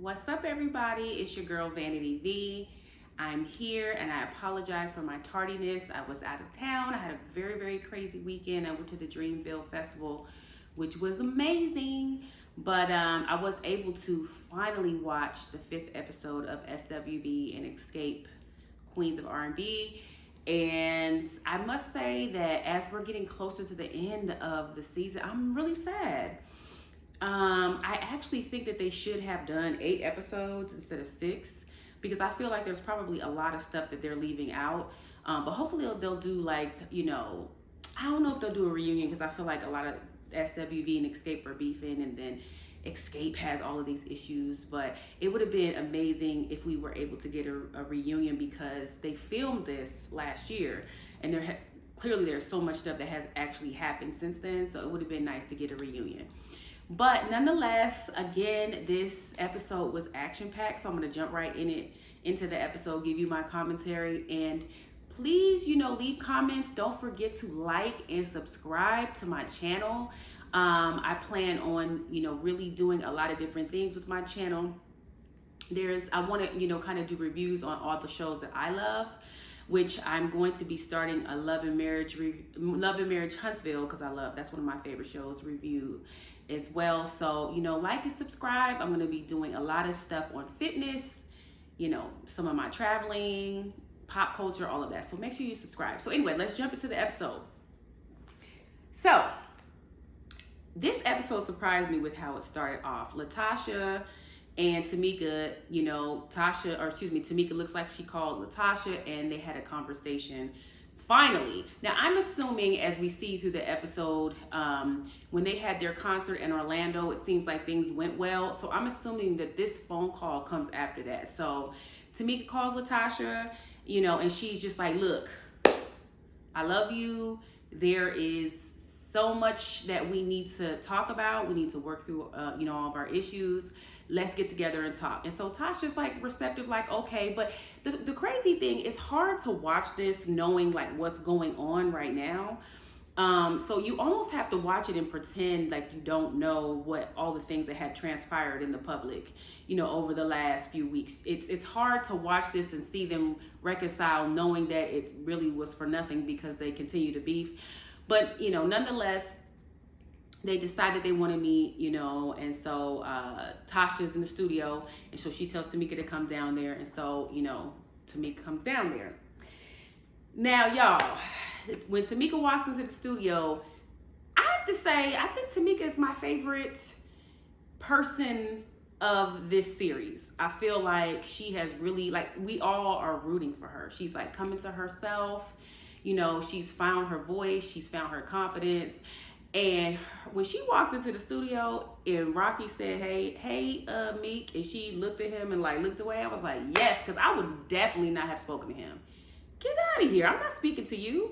What's up, everybody? It's your girl Vanity V. I'm here and I apologize for my tardiness. I was out of town. I had a very crazy weekend. I went to the Dreamville Festival, which was amazing. But I was able to finally watch the 5th episode of SWV and Xscape, Queens of R&B. And I must say that as we're getting closer to the end of the season, I'm really sad. I actually think that they should have done 8 episodes instead of 6 because I feel like there's probably a lot of stuff that they're leaving out. But hopefully they'll do like, I don't know if they'll do a reunion because I feel like a lot of SWV and Xscape are beefing, and then Xscape has all of these issues. But it would have been amazing if we were able to get a reunion because they filmed this last year, and clearly there's so much stuff that has actually happened since then. So it would have been nice to get a reunion. But nonetheless, again, this episode was action-packed, so I'm going to jump right into the episode, give you my commentary, and please, leave comments. Don't forget to like and subscribe to my channel. I plan on, really doing a lot of different things with my channel. I want to, kind of do reviews on all the shows that I love, which I'm going to be starting a Love and Marriage Huntsville, because that's one of my favorite shows, review as well. So, like and subscribe. I'm going to be doing a lot of stuff on fitness, some of my traveling, pop culture, all of that. So make sure you subscribe. So anyway, let's jump into the episode. So this episode surprised me with how it started off. LaTocha and Tamika, Tamika looks like she called LaTocha and they had a conversation finally. Now, I'm assuming as we see through the episode, when they had their concert in Orlando, it seems like things went well. So I'm assuming that this phone call comes after that. So Tamika calls LaTocha, and she's just like, look, I love you. There is so much that we need to talk about. We need to work through, all of our issues. Let's get together and talk. And so Tasha's like receptive, like, okay. But the crazy thing, it's hard to watch this knowing like what's going on right now. So you almost have to watch it and pretend like you don't know what all the things that had transpired in the public, over the last few weeks. It's hard to watch this and see them reconcile knowing that it really was for nothing because they continue to beef. But, nonetheless, they decide that they want to meet, and so Tasha's in the studio, and so she tells Tamika to come down there, and so, Tamika comes down there. Now, y'all, when Tamika walks into the studio, I have to say, I think Tamika is my favorite person of this series. I feel like she has really, we all are rooting for her. She's, coming to herself. She's found her voice. She's found her confidence. And when she walked into the studio and Rocky said, hey, Meek, and she looked at him and looked away, I was like, yes, because I would definitely not have spoken to him. Get out of here. I'm not speaking to you.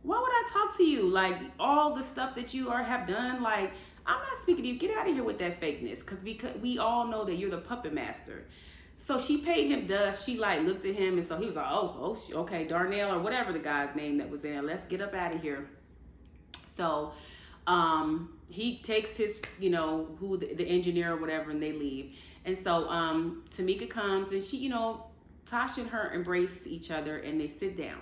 Why would I talk to you? All the stuff that you have done, I'm not speaking to you. Get out of here with that fakeness, because we all know that you're the puppet master. So she paid him dust. She looked at him, and so he was like, okay, Darnell or whatever the guy's name that was in. Let's get up out of here. So he takes his, who the engineer or whatever, and they leave. And so Tamika comes, and she, Tasha and her embrace each other, and they sit down.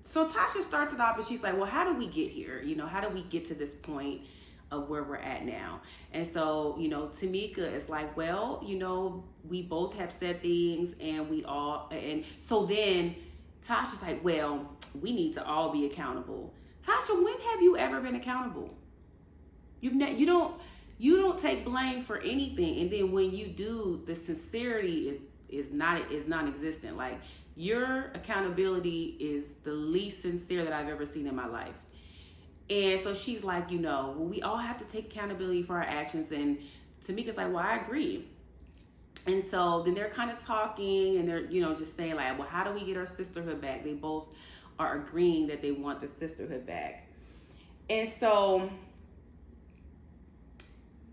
So Tasha starts it off, and she's like, well, how do we get here? How do we get to this point of where we're at now? And so, Tamika is like, well, we both have said things, and so then Tasha's like, well, we need to all be accountable. Tasha, when have you ever been accountable? You don't take blame for anything, and then when you do, the sincerity is non-existent. Your accountability is the least sincere that I've ever seen in my life. And so she's like, well, we all have to take accountability for our actions. And Tamika's like, well, I agree. And so then they're kind of talking, and they're, just saying well, how do we get our sisterhood back? They both are agreeing that they want the sisterhood back. And so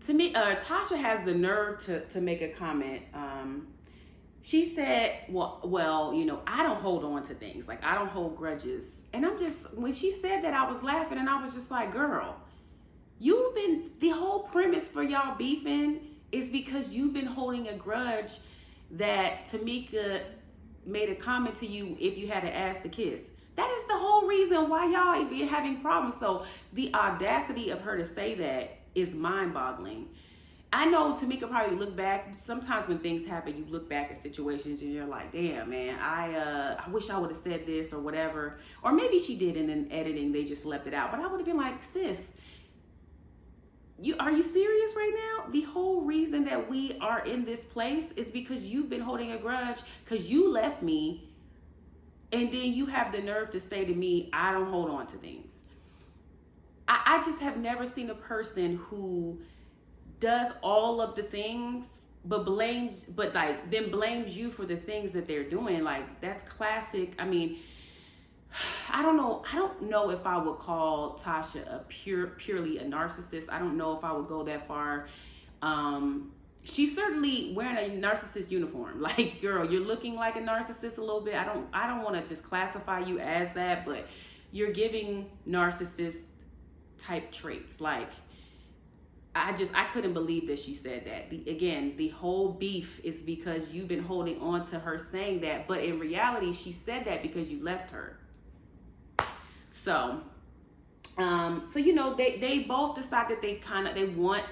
Tasha has the nerve to make a comment. She said, well, I don't hold on to things. I don't hold grudges. And when she said that, I was laughing, and I was just like, girl, the whole premise for y'all beefing is because you've been holding a grudge that Tamika made a comment to you if you had to ask to kiss. That is the whole reason why y'all even having problems. So the audacity of her to say that is mind-boggling. I know Tamika probably look back. Sometimes when things happen, you look back at situations and you're like, damn, man, I wish I would have said this or whatever. Or maybe she did, and in editing, they just left it out. But I would have been like, sis, are you serious right now? The whole reason that we are in this place is because you've been holding a grudge because you left me, and then you have the nerve to say to me, I don't hold on to things. I just have never seen a person who does all of the things but then blames you for the things that they're doing. Like, that's classic. I mean, I don't know if I would call Tasha a purely a narcissist. I don't know if I would go that far. She's certainly wearing a narcissist uniform. Like, girl, you're looking like a narcissist a little bit. I don't want to just classify you as that, but you're giving narcissist type traits. Like, I couldn't believe that she said that. The whole beef is because you've been holding on to her saying that, but in reality, she said that because you left her. So, they both decide that they want,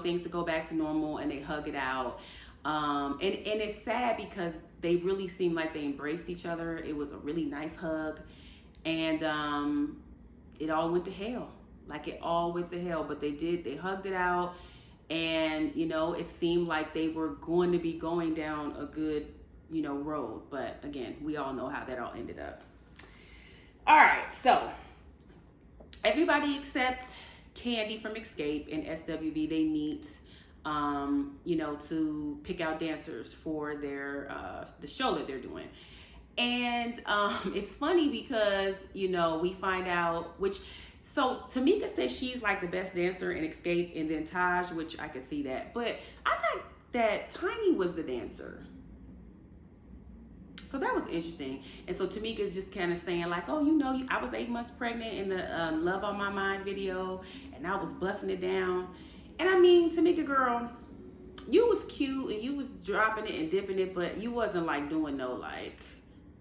things to go back to normal, and they hug it out. And it's sad because they really seemed like they embraced each other. It was a really nice hug, and it all went to hell. Like, it all went to hell, but they hugged it out, and, it seemed like they were going to be going down a good, road. But again, we all know how that all ended up. All right, so everybody except Candy from Xscape and SWV, they meet, to pick out dancers for their the show that they're doing. And it's funny because, we find out so Tamika says she's like the best dancer in Xscape, and then Taj, which I could see that. But I thought that Tiny was the dancer. So that was interesting. And so Tamika's just kind of saying like, oh, I was 8 months pregnant in the Love on My Mind video, and I was busting it down. And I mean, Tamika, girl, you was cute and you was dropping it and dipping it, but you wasn't like doing no like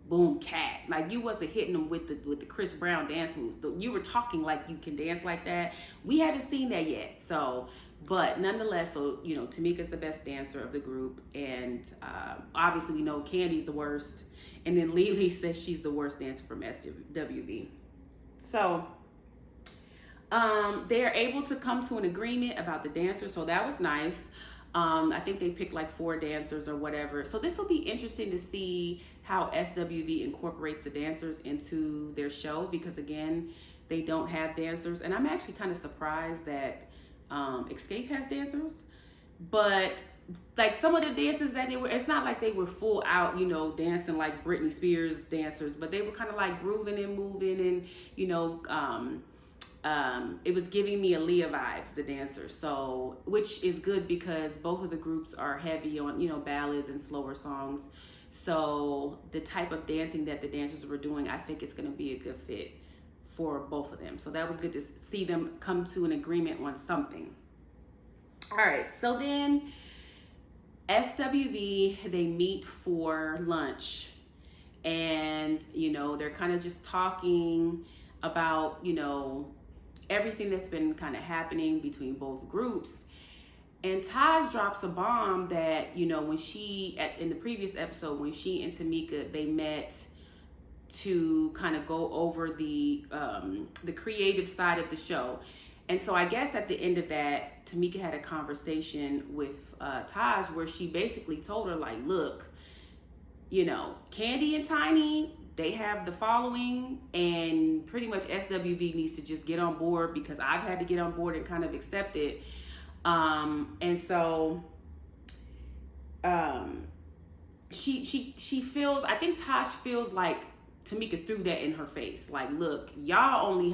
boom cat. Like, you wasn't hitting them with the Chris Brown dance moves. You were talking like you can dance like that. We haven't seen that yet. So, but nonetheless, Tamika's the best dancer of the group, and obviously we know Candy's the worst, and then Lily says she's the worst dancer from SWV. So they're able to come to an agreement about the dancers, so that was nice. I think they picked like 4 dancers or whatever. So this will be interesting to see how SWV incorporates the dancers into their show, because again, they don't have dancers, and I'm actually kind of surprised that Xscape has dancers, but like some of the dances that it's not like they were full out, dancing like Britney Spears dancers, but they were kind of like grooving and moving, and it was giving me Aaliyah vibes, the dancers. So, which is good because both of the groups are heavy on, ballads and slower songs. So the type of dancing that the dancers were doing, I think it's going to be a good fit for both of them. So that was good to see them come to an agreement on something. All right, so then SWV, they meet for lunch, and they're kind of just talking about everything that's been kind of happening between both groups. And Taj drops a bomb that when in the previous episode, when she and Tamika, they met to kind of go over the creative side of the show. And so I guess at the end of that, Tamika had a conversation with Taj where she basically told her like, look, Candy and Tiny, they have the following, and pretty much SWV needs to just get on board, because I've had to get on board and kind of accept it. And so she feels, I think Tosh feels like Tamika threw that in her face. Like, look, y'all don't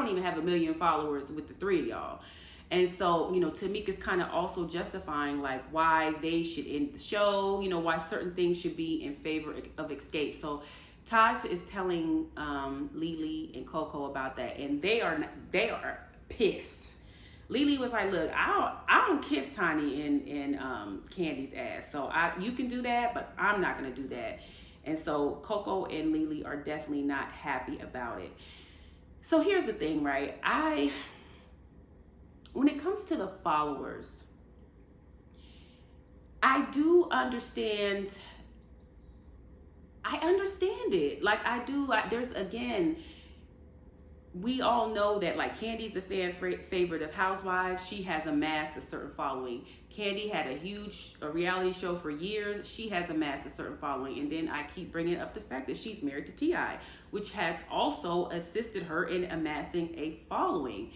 even have 1 million followers with the 3 of y'all. And so, Tamika's kind of also justifying like why they should end the show, why certain things should be in favor of Xscape. So Taj is telling Lily and Coco about that, and they are pissed. Lily was like, look, I don't kiss Tiny in Candy's ass. So you can do that, but I'm not gonna do that. And so Coco and Lily are definitely not happy about it. So here's the thing, right? When it comes to the followers, I do understand. I understand it. Like I do. There's again, we all know that like Candy's a fan favorite of Housewives. She has amassed a certain following. Candy had a reality show for years. She has amassed a certain following. And then I keep bringing up the fact that she's married to T.I., which has also assisted her in amassing a following.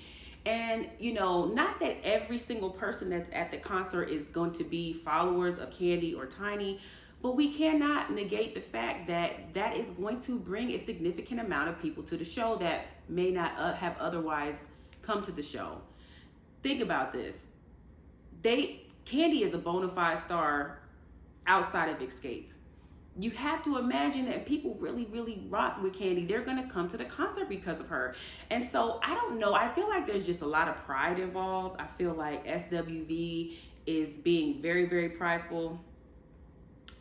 And, you know, not that every single person that's at the concert is going to be followers of Candy or Tiny, but we cannot negate the fact that that is going to bring a significant amount of people to the show that may not have otherwise come to the show. Think about this. Candy is a bona fide star outside of Xscape. You have to imagine that people really, really rock with Candy. They're going to come to the concert because of her. And so, I don't know. I feel like there's just a lot of pride involved. I feel like SWV is being very, very prideful.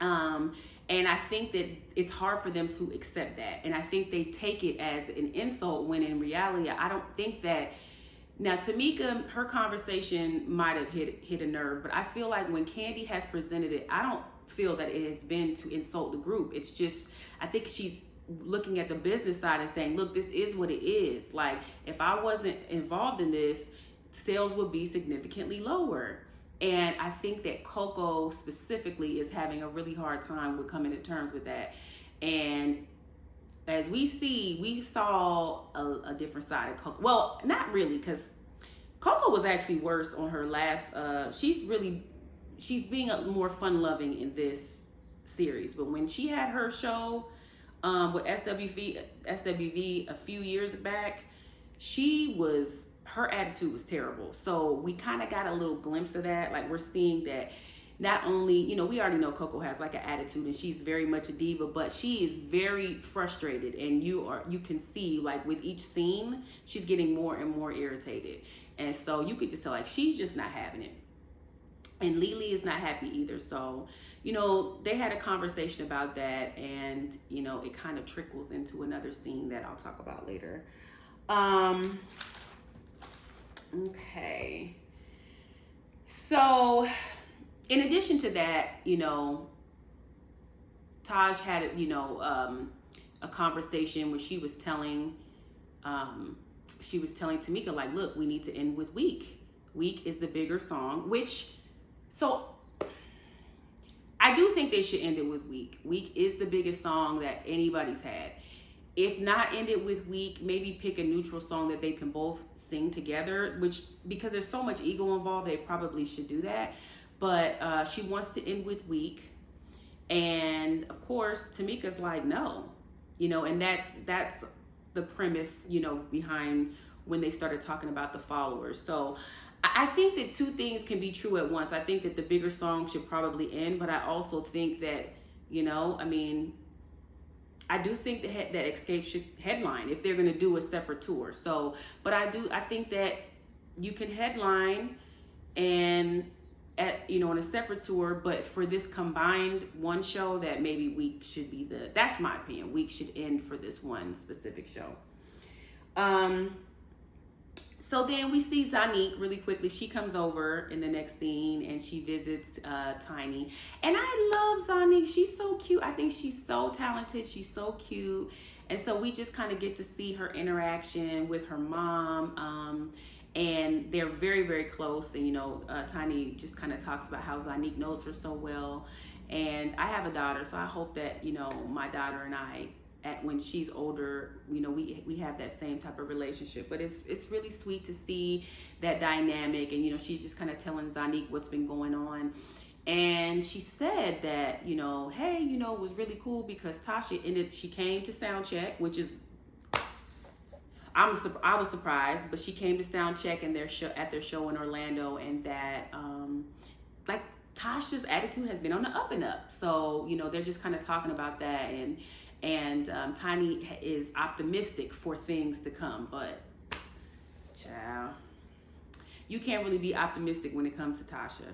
And I think that it's hard for them to accept that. And I think they take it as an insult when in reality, I don't think that. Now, Tamika, her conversation might have hit a nerve, but I feel like when Candy has presented it, I don't feel that it has been to insult the group. It's just, I think she's looking at the business side and saying, look, this is what it is. Like, if I wasn't involved in this, sales would be significantly lower. And I think that Coco specifically is having a really hard time with coming to terms with that. And as we saw a different side of Coco. Well, not really, because Coco was actually worse on her last, she's being more fun-loving in this series. But when she had her show with SWV a few years back, her attitude was terrible. So we kind of got a little glimpse of that. Like, we're seeing that not only, you know, we already know Coco has like an attitude and she's very much a diva, but she is very frustrated. And you can see like with each scene, she's getting more and more irritated. And so you could just tell like she's just not having it. And Lily is not happy either. So, you know, they had a conversation about that, and, you know, it kind of trickles into another scene that I'll talk about later. Okay. So, in addition to that, you know, Taj had, you know, a conversation where she was telling Tamika, like, look, we need to end with Weak. Weak is the bigger song, so I do think they should end it with Weak. Weak is the biggest song that anybody's had. If not end it with Weak, maybe pick a neutral song that they can both sing together, because there's so much ego involved, they probably should do that. But she wants to end with Weak. And of course, Tamika's like, no, you know, and that's the premise, you know, behind when they started talking about the followers. So I think that two things can be true at once. I think that the bigger song should probably end, but I also think that, you know, I mean, I do think that Xscape should headline if they're going to do a separate tour. So, but I think that you can headline and on a separate tour, but for this combined one show, that maybe Week should be that's my opinion. Week should end for this one specific show. So then we see Zanique really quickly. She comes over in the next scene and she visits Tiny. And I love Zanique. She's so cute. I think she's so talented. She's so cute. And so we just kind of get to see her interaction with her mom. And they're very, very close. And, you know, Tiny just kind of talks about how Zanique knows her so well. And I have a daughter, so I hope that, you know, my daughter and I, when she's older, you know, we have that same type of relationship. But it's really sweet to see that dynamic. And, you know, she's just kind of telling Zanique what's been going on. And she said that, you know, hey, you know, it was really cool because Tasha she came to sound check, which is, I was surprised, but she came to sound check at their show in Orlando, and that like Tasha's attitude has been on the up and up. So, you know, they're just kind of talking about that, and Tiny is optimistic for things to come, but child, you can't really be optimistic when it comes to Tasha.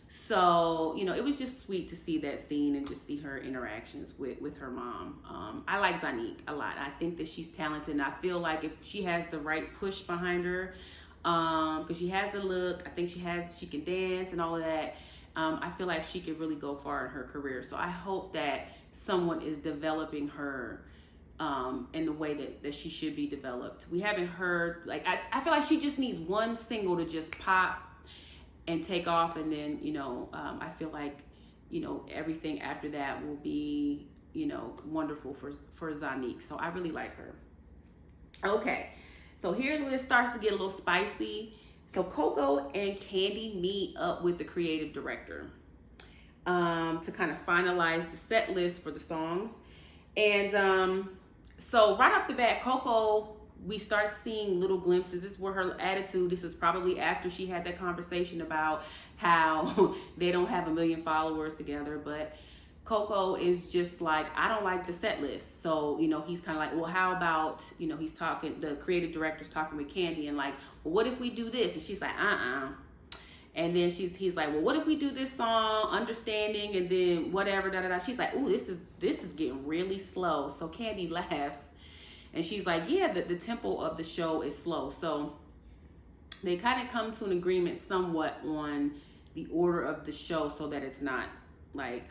So, you know, it was just sweet to see that scene and just see her interactions with her mom. I like Zanique a lot. I think that she's talented, and I feel like if she has the right push behind her, because she has the look, I think she can dance and all of that. I feel like she could really go far in her career. So I hope that someone is developing her in the way that she should be developed. We haven't heard, like, I feel like she just needs one single to just pop and take off, and then, you know, I feel like, you know, everything after that will be, you know, wonderful for Zanique. So I really like her. Okay, so here's when it starts to get a little spicy. So Coco and Candy meet up with the creative director to kind of finalize the set list for the songs. And so right off the bat, Coco, we start seeing little glimpses. This is where her attitude, this is probably after she had that conversation about how they don't have 1 million followers together, but Coco is just like, I don't like the set list. So, you know, he's kind of like, well, how about, you know, he's talking, the creative director's talking with Candy and like, well, what if we do this? And she's like, And then he's like, well, what if we do this song, Understanding, and then whatever, da da da. She's like, ooh, this is getting really slow. So Candy laughs, and she's like, yeah, the tempo of the show is slow. So they kind of come to an agreement somewhat on the order of the show so that it's not like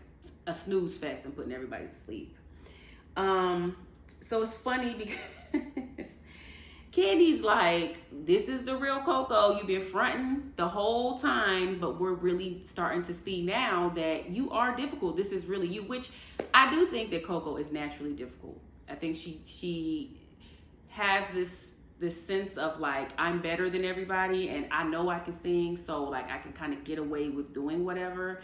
a snooze fest and putting everybody to sleep. So it's funny because Candy's like, this is the real Coco. You've been fronting the whole time, but we're really starting to see now that you are difficult. This is really you, which I do think that Coco is naturally difficult. I think she has this sense of like, I'm better than everybody and I know I can sing, so like I can kind of get away with doing whatever.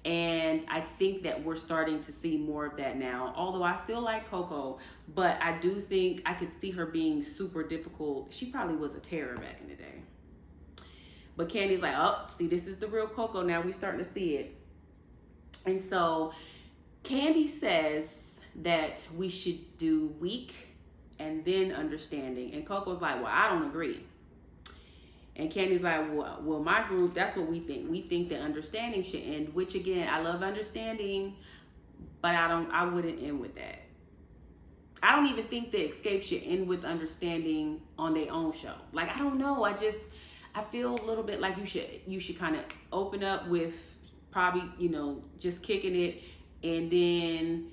And I think that we're starting to see more of that now, although I still like Coco, but I do think I could see her being super difficult. She probably was a terror back in the day. But Candy's like, oh, see, this is the real Coco now. We starting to see it. And so Candy says that we should do Weak and then Understanding. And Coco's like, well, I don't agree. And Candy's like, well, my group, that's what we think. We think that Understanding should end, which again, I love Understanding, but I wouldn't end with that. I don't even think that Xscape should end with Understanding on their own show. Like, I don't know. I feel a little bit like you should kind of open up with probably, you know, just kicking it. And then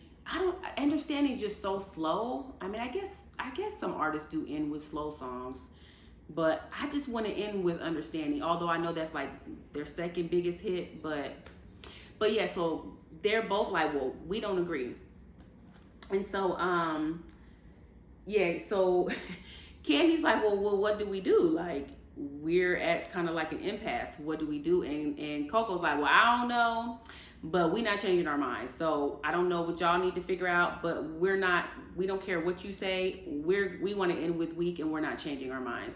Understanding is just so slow. I mean, I guess some artists do end with slow songs. But I just want to end with Understanding, although I know that's like their second biggest hit. But yeah, so they're both like, well, we don't agree. And so, yeah, so Candy's like, well, what do we do? Like, we're at kind of like an impasse. What do we do? And Coco's like, well, I don't know, but we're not changing our minds. So I don't know what y'all need to figure out, but we don't care what you say. We want to end with Weak, and we're not changing our minds.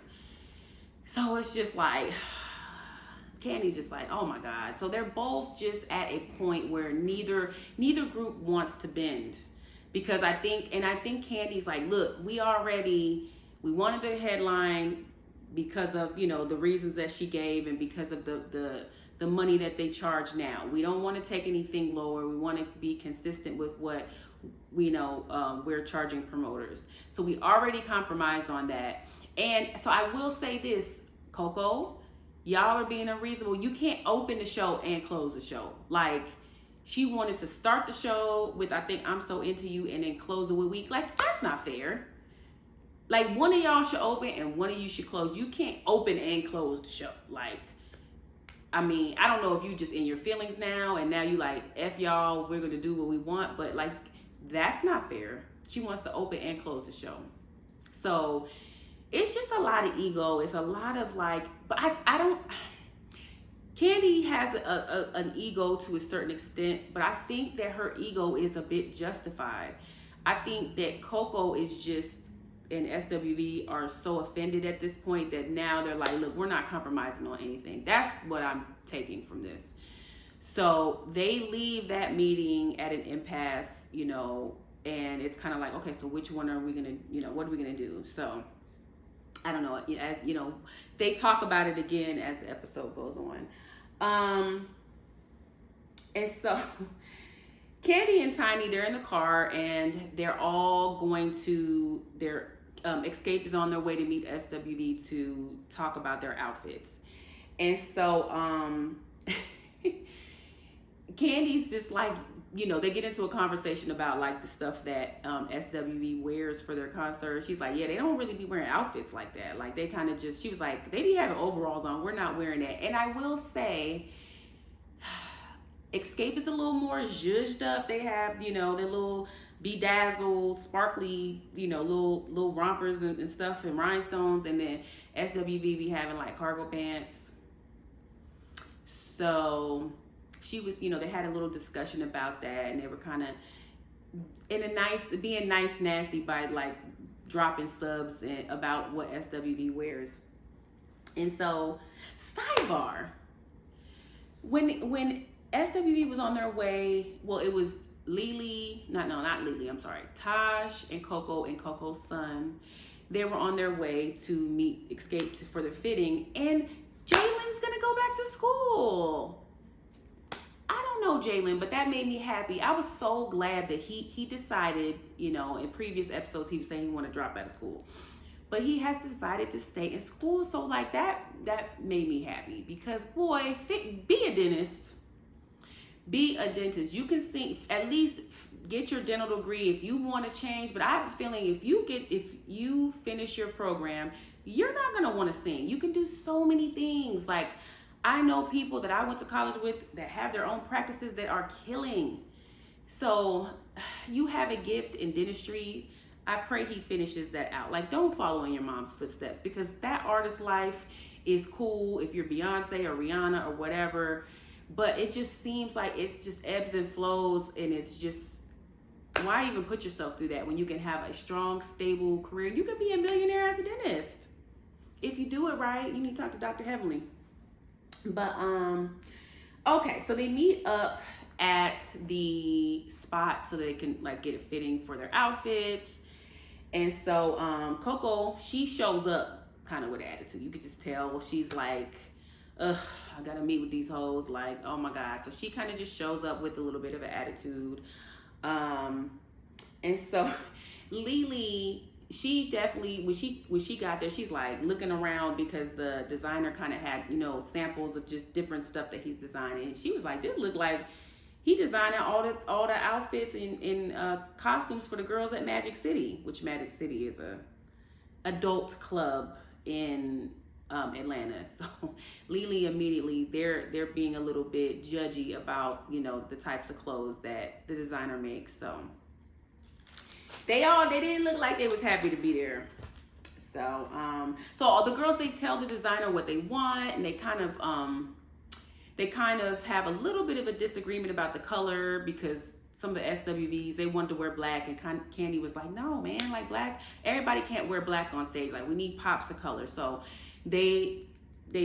So it's just like, Candy's just like, oh my God. So they're both just at a point where neither group wants to bend, because I think Candy's like, look, we wanted the headline because of, you know, the reasons that she gave and because of the money that they charge now. We don't want to take anything lower. We want to be consistent with what we know we're charging promoters. So we already compromised on that. And so I will say this, Coco, y'all are being unreasonable. You can't open the show and close the show. Like, she wanted to start the show with, I think, I'm So Into You, and then close it with Weak. Like, that's not fair. Like, one of y'all should open and one of you should close. You can't open and close the show. Like, I mean, I don't know if you just in your feelings now and now you like, F y'all, we're going to do what we want. But, like, that's not fair. She wants to open and close the show. So it's just a lot of ego. It's a lot of like, but I don't, Candy has an ego to a certain extent, but I think that her ego is a bit justified. I think that Coco is just, and SWV are so offended at this point that now they're like, look, we're not compromising on anything. That's what I'm taking from this. So they leave that meeting at an impasse, you know, and it's kind of like, okay, so which one are we going to, you know, what are we going to do? So I don't know, they talk about it again as the episode goes on. And so Candy and Tiny, they're in the car and they're all going to Xscape is on their way to meet SWV to talk about their outfits. And so Candy's just like, they get into a conversation about like the stuff that SWV wears for their concert. She's like, yeah, they don't really be wearing outfits like that. Like they kind of just, she was like, they be having overalls on. We're not wearing that. And I will say, Xscape is a little more zhuzhed up. They have, their little bedazzled, sparkly, little rompers and stuff and rhinestones. And then SWV be having like cargo pants. So she was, they had a little discussion about that, and they were kind of being nice, nasty by like dropping subs about what SWV wears. And so, sidebar, when SWV was on their way, well, it was not Lily, I'm sorry, Taj and Coco's son. They were on their way to meet Xscape for the fitting, and Jalen's gonna go back to school. I don't know Jalen, but that made me happy. I was so glad that he decided, in previous episodes he was saying he wanted to drop out of school, but he has decided to stay in school. So like that made me happy, because boy, be a dentist. Be a dentist. You can at least get your dental degree if you want to change. But I have a feeling if you finish your program, you're not gonna want to sing. You can do so many things. Like, I know people that I went to college with that have their own practices that are killing. So you have a gift in dentistry. I pray he finishes that out. Like, don't follow in your mom's footsteps, because that artist life is cool if you're Beyonce or Rihanna or whatever. But it just seems like it's just ebbs and flows, and it's just, why even put yourself through that when you can have a strong, stable career? You can be a millionaire as a dentist. If you do it right, you need to talk to Dr. Heavenly. But okay, so they meet up at the spot so they can like get a fitting for their outfits. And so Coco, she shows up kind of with attitude. You could just tell. Well, she's like, ugh, I gotta meet with these hoes, like, oh my God. So she kind of just shows up with a little bit of an attitude. And so Lily, she definitely, when she got there, she's like looking around, because the designer kind of had, samples of just different stuff that he's designing. And she was like, this look like he designed all the outfits and costumes for the girls at Magic City, which Magic City is a adult club in Atlanta. So Lily immediately, they're being a little bit judgy about, the types of clothes that the designer makes. So they didn't look like they was happy to be there. So all the girls, they tell the designer what they want, and they kind of have a little bit of a disagreement about the color, because some of the SWVs, they wanted to wear black, and Candy was like, no man, like black, everybody can't wear black on stage, like we need pops of color. So they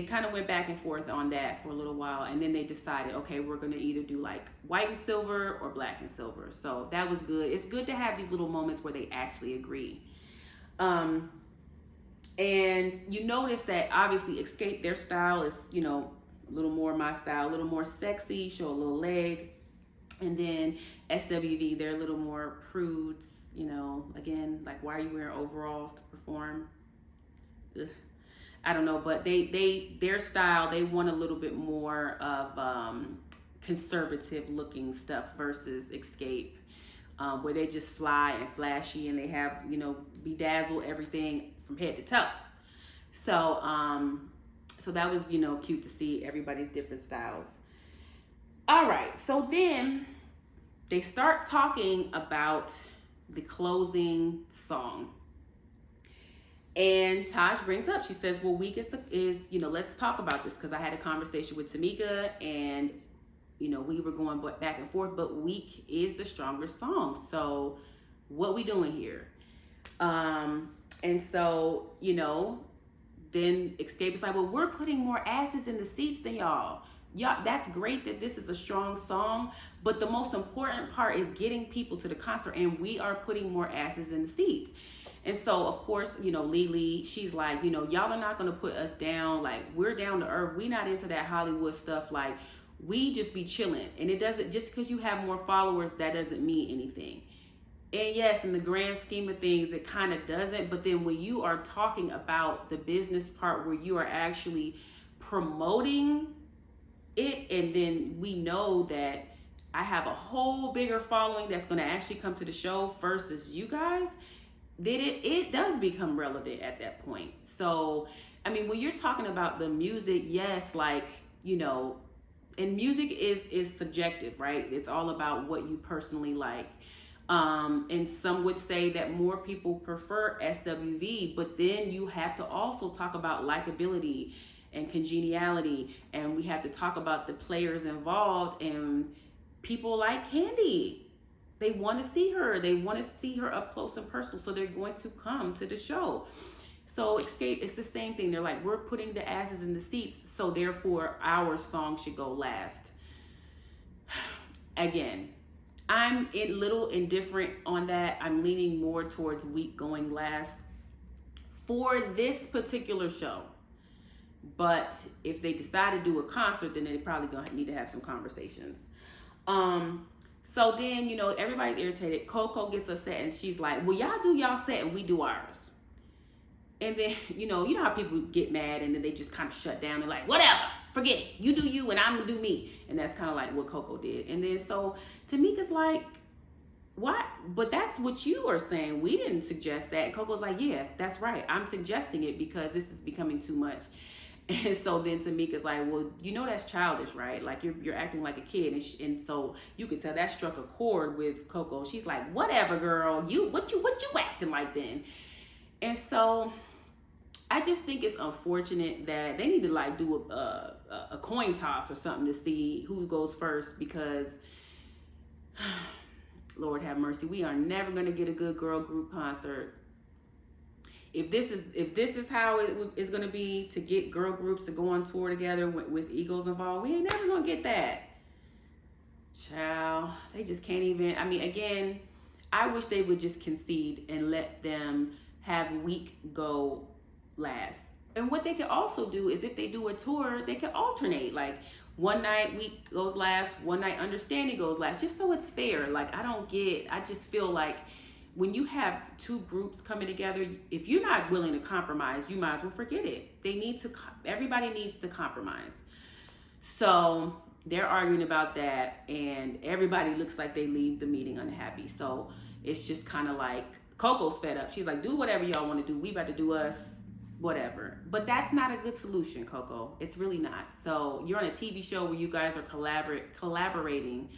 kind of went back and forth on that for a little while, and then they decided, okay, we're going to either do like white and silver or black and silver. So that was good. It's good to have these little moments where they actually agree. And you notice that obviously Xscape, their style is, a little more my style, a little more sexy, show a little leg. And then SWV, they're a little more prudes, again, like, why are you wearing overalls to perform? Ugh. I don't know, but their style, they want a little bit more of conservative looking stuff versus Xscape, where they just fly and flashy, and they have, bedazzle everything from head to toe. So so that was, cute to see everybody's different styles. All right, so then they start talking about the closing song. And Taj brings up, she says, well, week is let's talk about this, because I had a conversation with Tamika, and, we were going back and forth, but week is the stronger song. So what we doing here? And so, then Xscape is like, well, we're putting more asses in the seats than y'all. Y'all, that's great that this is a strong song, but the most important part is getting people to the concert, and we are putting more asses in the seats. And so, of course, you know, Lily, she's like, you know, y'all are not going to put us down. Like, we're down to earth. We not into that Hollywood stuff. Like, we just be chilling. And it doesn't, just because you have more followers, that doesn't mean anything. And yes, in the grand scheme of things, it kind of doesn't. But then when you are talking about the business part where you are actually promoting it, and then we know that I have a whole bigger following that's going to actually come to the show versus you guys, then it does become relevant at that point. So, I mean, when you're talking about the music, yes, like, you know, and music is subjective, right? It's all about what you personally like. And some would say that more people prefer SWV, but then you have to also talk about likability and congeniality, and we have to talk about the players involved, and people like Candy. They want to see her. They want to see her up close and personal, so they're going to come to the show. So Xscape, it's the same thing. They're like, we're putting the asses in the seats, so therefore our song should go last. Again, I'm a little indifferent on that. I'm leaning more towards Week going last for this particular show. But if they decide to do a concert, then they probably gonna need to have some conversations. So then, you know, everybody's irritated. Coco gets upset and she's like, well, y'all do y'all set and we do ours. And then, you know how people get mad and then they just kind of shut down. They're like, whatever, forget it. You do you and I'm gonna do me. And that's kind of like what Coco did. And then so Tamika's like, what? But that's what you are saying. We didn't suggest that. And Coco's like, yeah, that's right. I'm suggesting it because this is becoming too much. And so then Tamika's like, well, you know that's childish, right? Like you're acting like a kid, and so you could tell that struck a chord with Coco. She's like, whatever, girl, what you acting like then? And so I just think it's unfortunate that they need to like do a coin toss or something to see who goes first, because Lord have mercy, we are never gonna get a good girl group concert. If this is how it is going to be to get girl groups to go on tour together with egos involved, we ain't never going to get that. Child, they just can't even. I mean, again, I wish they would just concede and let them have Week go last. And what they could also do is if they do a tour, they could alternate. Like one night Week goes last, one night Understanding goes last, just so it's fair. Like I just feel like when you have two groups coming together, if you're not willing to compromise, you might as well forget it. Everybody needs to compromise. So they're arguing about that, and everybody looks like they leave the meeting unhappy. So it's just kind of like Coco's fed up. She's like, do whatever y'all want to do. We about to do us, whatever. But that's not a good solution, Coco. It's really not. So you're on a TV show where you guys are collaborating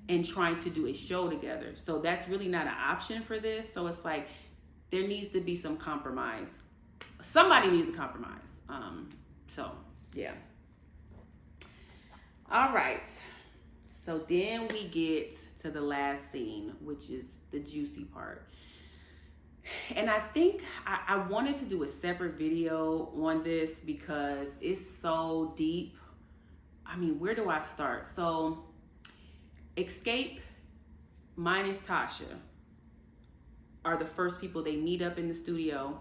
and trying to do a show together. So that's really not an option for this. So it's like, there needs to be some compromise. Somebody needs to compromise. So yeah. All right. So then we get to the last scene, which is the juicy part. And I think I wanted to do a separate video on this because it's so deep. I mean, where do I start? So Xscape minus Tasha are the first people they meet up in the studio.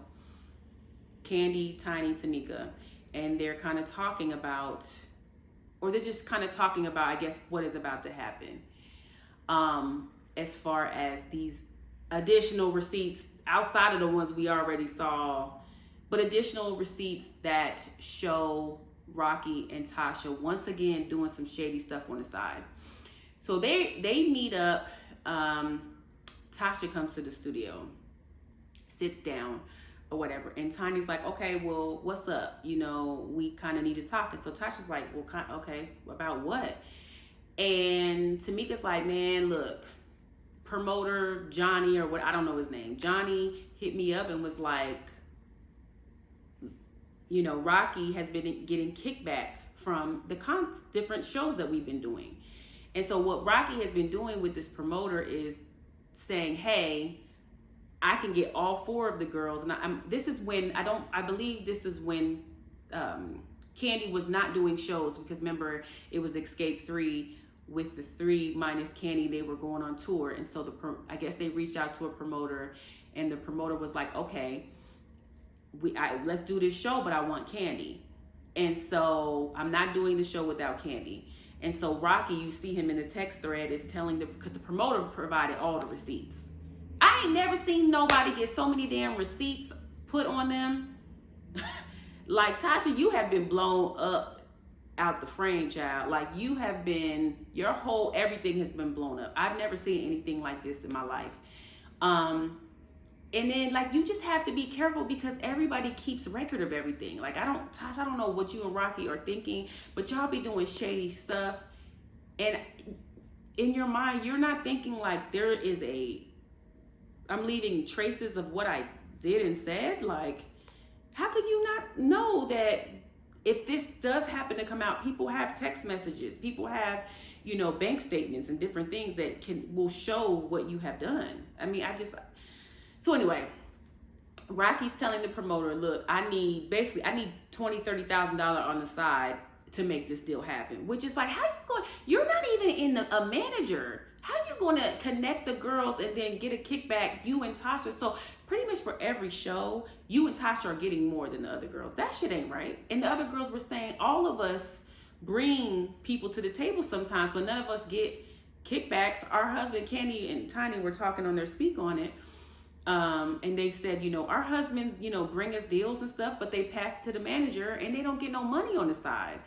Candy, Tiny, Tamika. And they're kind of talking about, or they're just kind of talking about, I guess, what is about to happen. As far as these additional receipts outside of the ones we already saw, but additional receipts that show Rocky and Tasha once again doing some shady stuff on the side. So they meet up. Tasha comes to the studio, sits down or whatever, and Tiny's like, okay, well, what's up? You know, we kind of need to talk. And so Tasha's like, well, okay, about what? And Tamika's like, man, look, promoter Johnny, or what, I don't know his name, Johnny hit me up and was like, you know, Rocky has been getting kickback from the different shows that we've been doing. And so what Rocky has been doing with this promoter is saying, hey, I can get all four of the girls. And I believe this is when Candy was not doing shows, because remember, it was Xscape 3 with the 3 minus Candy. They were going on tour. And so I guess they reached out to a promoter and the promoter was like, okay, let's do this show, but I want Candy. And so I'm not doing the show without Candy. And so Rocky, you see him in the text thread, is telling because the promoter provided all the receipts. I ain't never seen nobody get so many damn receipts put on them. Like, Tasha, you have been blown up out the frame, child. Like, you have been, your whole everything has been blown up. I've never seen anything like this in my life. And then, like, you just have to be careful because everybody keeps record of everything. Like, Tasha, I don't know what you and Rocky are thinking, but y'all be doing shady stuff. And in your mind, you're not thinking like there is I'm leaving traces of what I did and said. Like, how could you not know that if this does happen to come out, people have text messages, people have, bank statements and different things that will show what you have done. I mean, so anyway, Rocky's telling the promoter, look, I need $20,000, $30,000 on the side to make this deal happen. Which is like, how you going? You're not even a manager. How you going to connect the girls and then get a kickback, you and Tasha? So pretty much for every show, you and Tasha are getting more than the other girls. That shit ain't right. And the other girls were saying, all of us bring people to the table sometimes, but none of us get kickbacks. Our husband, Candy and Tiny, were talking on their speak on it. And they said, our husbands, bring us deals and stuff, but they pass it to the manager and they don't get no money on the side.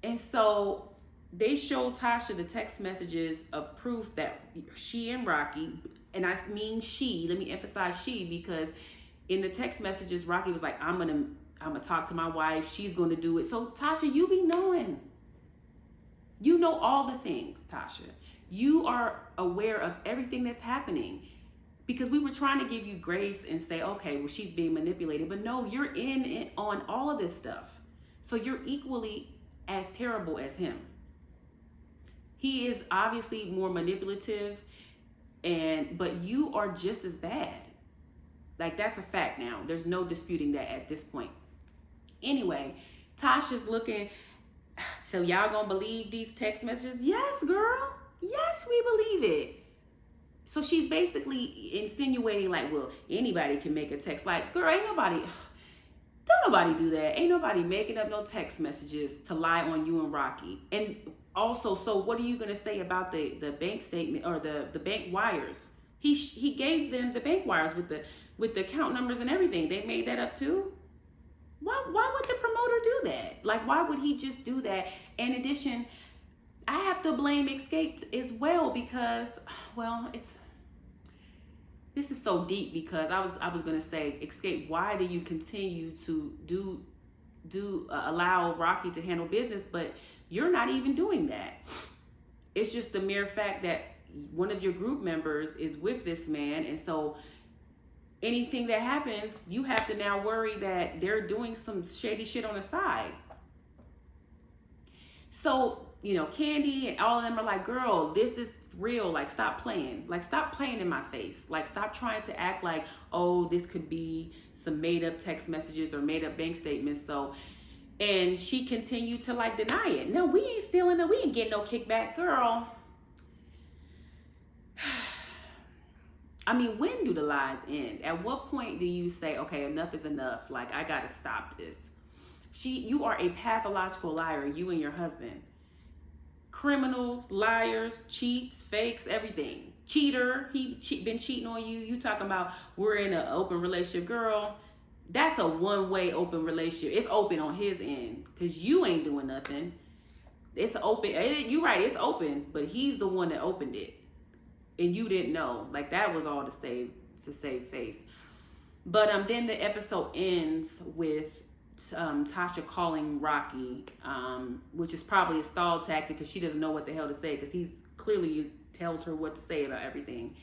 And so they showed Tasha the text messages of proof that she and Rocky, and I mean she, let me emphasize she, because in the text messages, Rocky was like, I'm gonna talk to my wife, she's gonna do it. So Tasha, you be knowing. You know all the things, Tasha. You are aware of everything that's happening. Because we were trying to give you grace and say, okay, well, she's being manipulated. But no, you're in it on all of this stuff. So you're equally as terrible as him. He is obviously more manipulative, but you are just as bad. Like, that's a fact now. There's no disputing that at this point. Anyway, Tasha's looking, so y'all gonna believe these text messages? Yes, girl. Yes, we believe it. So she's basically insinuating like, well, anybody can make a text. Like, girl, don't nobody do that. Ain't nobody making up no text messages to lie on you and Rocky. And also, so what are you going to say about the bank statement or the bank wires? He gave them the bank wires with the account numbers and everything. They made that up too. Why would the promoter do that? Like, why would he just do that? In addition, I have to blame Xscape as well because, well, this is so deep because I was gonna say, Xscape, why do you continue to allow Rocky to handle business, but you're not even doing that? It's just the mere fact that one of your group members is with this man, and so anything that happens, you have to now worry that they're doing some shady shit on the side. So, Candy and all of them are like, girl, this is real. Like, stop playing. Like, stop playing in my face. Like, stop trying to act like, oh, this could be some made up text messages or made up bank statements. So, and she continued to like deny it. No, we ain't stealing it. We ain't getting no kickback, girl. I mean, when do the lies end? At what point do you say, okay, enough is enough? Like, I gotta stop this. You are a pathological liar, you and your husband. Criminals, liars, cheats, fakes, everything. Cheater, been cheating on you. You talking about we're in an open relationship, girl. That's a one-way open relationship. It's open on his end because you ain't doing nothing. It's open. You're right, it's open, but he's the one that opened it. And you didn't know. Like, that was all to save face. But then the episode ends with Tasha calling Rocky, which is probably a stall tactic because she doesn't know what the hell to say because he's clearly tells her what to say about everything.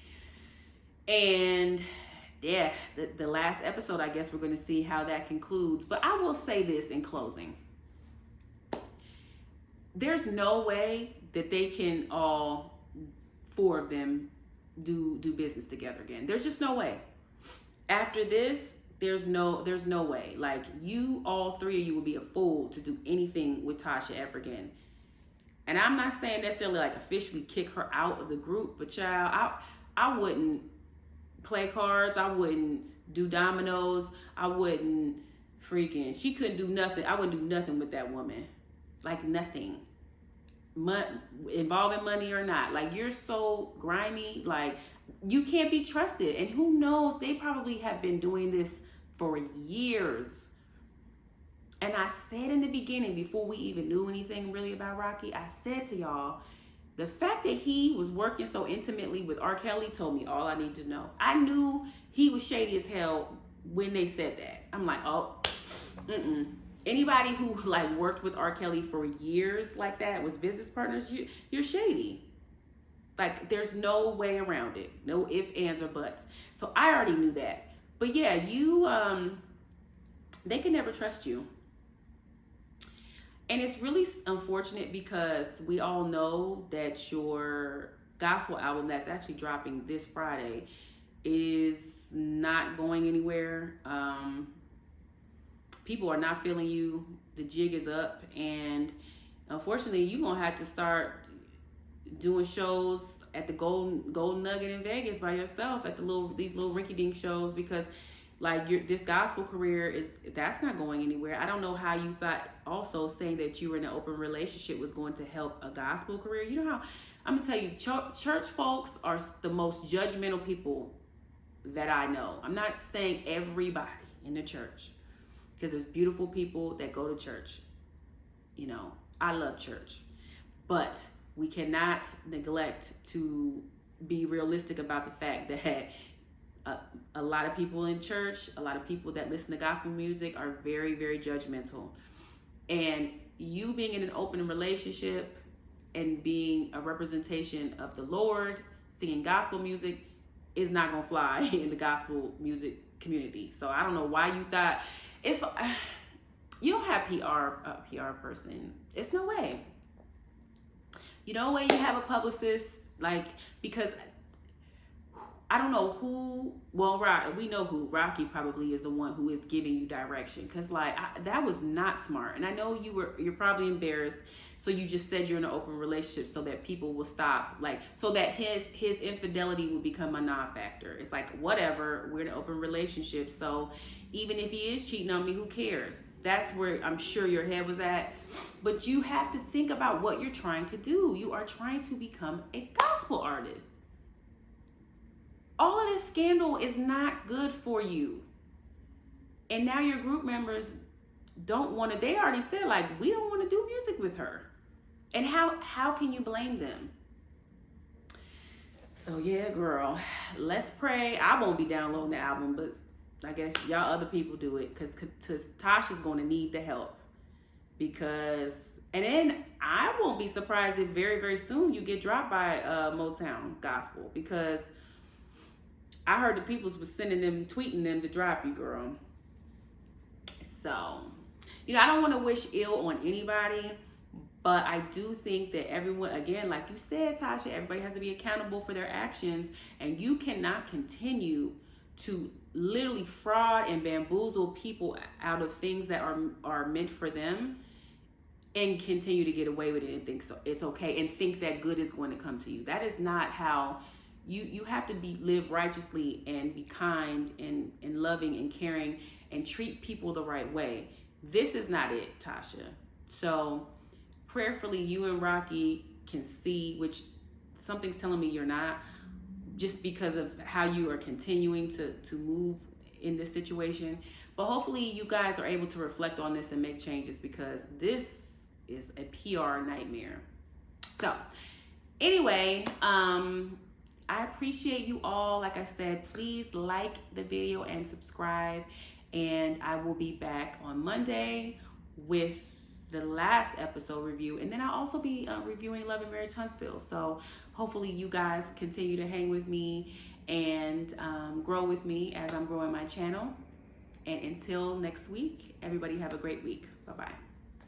And yeah, the last episode, I guess we're going to see how that concludes. But I will say this in closing. There's no way that they can all four of them do business together again. There's just no way. After this, there's no way. Like, all three of you would be a fool to do anything with Tasha ever again. And I'm not saying necessarily like officially kick her out of the group, but child, I wouldn't play cards. I wouldn't do dominoes. I wouldn't she couldn't do nothing. I wouldn't do nothing with that woman. Like nothing. Involving money or not. Like, you're so grimy. Like, you can't be trusted. And who knows, they probably have been doing this for years. And I said in the beginning, before we even knew anything really about Rocky, I said to y'all, the fact that he was working so intimately with R. Kelly told me all I need to know. I knew he was shady as hell when they said that. I'm like, oh, anybody who like worked with R. Kelly for years like that, was business partners, you're shady. Like, there's no way around it. No ifs, ands, or buts. So I already knew that. But yeah, they can never trust you. And it's really unfortunate because we all know that your gospel album that's actually dropping this Friday is not going anywhere. People are not feeling you. The jig is up. And unfortunately, you're going to have to start doing shows at the Golden Nugget in Vegas by yourself at these little rinky-dink shows, because like this gospel career that's not going anywhere. I don't know how you thought also saying that you were in an open relationship was going to help a gospel career. You know how, I'm gonna tell you, church folks are the most judgmental people that I know. I'm not saying everybody in the church, because there's beautiful people that go to church. You know, I love church, but we cannot neglect to be realistic about the fact that a lot of people in church, a lot of people that listen to gospel music are very, very judgmental. And you being in an open relationship and being a representation of the Lord, singing gospel music, is not gonna fly in the gospel music community. So I don't know why you thought you don't have a PR person. It's no way. You know, way you have a publicist, like, because I don't know who, well, we know who. Rocky probably is the one who is giving you direction, because like that was not smart. And I know you're probably embarrassed, so you just said you're in an open relationship so that people will stop, like, so that his infidelity will become a non-factor. It's like, whatever, we're in an open relationship, so even if he is cheating on me, who cares? That's where I'm sure your head was at. But you have to think about what you're trying to do. You are trying to become a gospel artist. All of this scandal is not good for you. And now your group members don't want to, they already said, like, we don't want to do music with her. And how can you blame them? So yeah, girl, let's pray. I won't be downloading the album, but I guess y'all other people do it, because Tasha's going to need the help. And then I won't be surprised if very, very soon you get dropped by Motown Gospel, because I heard the people was tweeting them to drop you, girl. So, you know, I don't want to wish ill on anybody, but I do think that everyone, again, like you said, Tasha, everybody has to be accountable for their actions, and you cannot continue to literally fraud and bamboozle people out of things that are meant for them, and continue to get away with it and think so it's okay, and think that good is going to come to you. That is not how. You have to live righteously and be kind and loving and caring and treat people the right way. This is not it, Tasha. So prayerfully, you and Rocky can see, which something's telling me you're not, just because of how you are continuing to move in this situation. But hopefully you guys are able to reflect on this and make changes, because this is a PR nightmare. So anyway, I appreciate you all. Like I said, please like the video and subscribe. And I will be back on Monday with the last episode review. And then I'll also be reviewing Love and Marriage Huntsville. So hopefully you guys continue to hang with me and grow with me as I'm growing my channel. And until next week, everybody have a great week. Bye-bye.